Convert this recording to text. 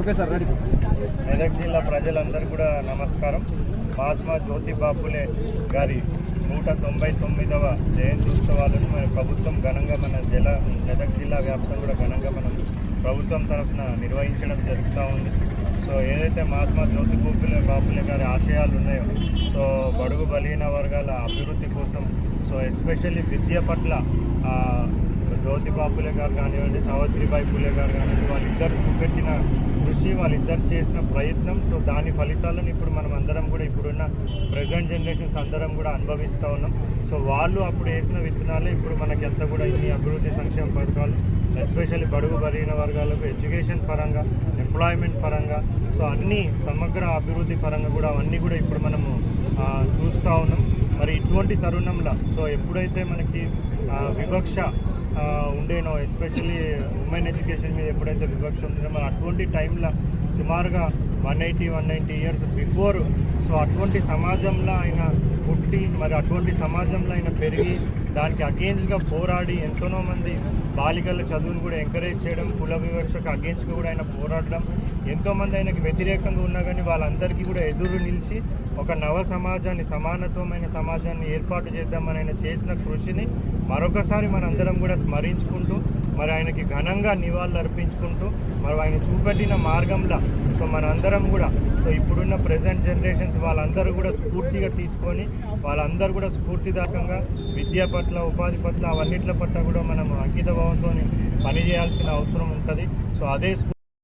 మెదక్ జిల్లా ప్రజలందరూ కూడా నమస్కారం. మహాత్మా జ్యోతిబా ఫులే గారి 199వ జయంతి ఉత్సవాలను మన ప్రభుత్వం ఘనంగా మెదక్ జిల్లా వ్యాప్తంగా కూడా ఘనంగా మనం ప్రభుత్వం తరఫున నిర్వహించడం జరుగుతూ ఉంది. సో ఏదైతే మహాత్మా జ్యోతిబా ఫులే గారి ఆశయాలు ఉన్నాయో, సో బడుగు బలహీన వర్గాల అభివృద్ధి కోసం, సో ఎస్పెషల్లీ విద్య పట్ల జ్యోతిబా ఫులే గారు కానివ్వండి, సావిత్రిబాయి ఫులే గారు కానివ్వండి, వాళ్ళిద్దరు చూపెట్టిన కృషి, వాళ్ళిద్దరు చేసిన ప్రయత్నం, సో దాని ఫలితాలను ఇప్పుడు మనం అందరం కూడా ఇప్పుడున్న ప్రజెంట్ జనరేషన్స్ అందరం కూడా అనుభవిస్తూ ఉన్నాం. సో వాళ్ళు అప్పుడు వేసిన విత్తనాలే ఇప్పుడు మనకి ఎంత కూడా ఇన్ని అభివృద్ధి సంక్షేమ పథకాలు, ఎస్పెషల్లీ బడుగు బలహీన వర్గాలకు ఎడ్యుకేషన్ పరంగా, ఎంప్లాయ్మెంట్ పరంగా, సో అన్ని సమగ్ర అభివృద్ధి పరంగా కూడా అవన్నీ కూడా ఇప్పుడు మనము చూస్తూ ఉన్నాం. మరి ఇటువంటి తరుణంలో సో ఎప్పుడైతే మనకి వివక్ష ఉండేనో, ఎస్పెషల్లీ ఉమెన్ ఎడ్యుకేషన్ మీద ఎప్పుడైతే వివక్ష ఉందో, మరి అటువంటి టైంలో సుమారుగా 180-190 ఇయర్స్ బిఫోర్, సో అటువంటి సమాజంలో ఆయన పుట్టి, మరి అటువంటి సమాజంలో ఆయన పెరిగి దానికి అగేన్స్ట్గా పోరాడి ఎంతోనో మంది బాలికల చదువును కూడా ఎంకరేజ్ చేయడం, కుల వివక్షకు అగేన్స్ట్గా కూడా ఆయన పోరాడడం, ఎంతోమంది ఆయనకి వ్యతిరేకంగా ఉన్నా కానీ వాళ్ళందరికీ కూడా ఎదురు నిలిచి ఒక నవ సమాజాన్ని, సమానత్వమైన సమాజాన్ని ఏర్పాటు చేద్దామని ఆయన చేసిన కృషిని మరొకసారి మనందరం కూడా స్మరించుకుంటూ, మరి ఆయనకి ఘనంగా నివాళులు అర్పించుకుంటూ, మరి ఆయన చూపెట్టిన మార్గంలో సో మనందరం కూడా, సో ఇప్పుడున్న ప్రజెంట్ జనరేషన్స్ వాళ్ళందరూ కూడా స్ఫూర్తిగా తీసుకొని, వాళ్ళందరూ కూడా స్ఫూర్తిదాయకంగా విద్య పట్ల, ఉపాధి పట్ల, అవన్నిట్ల పట్ల కూడా మనం అంకిత భావంతో పనిచేయాల్సిన అవసరం ఉంటుంది. సో అదే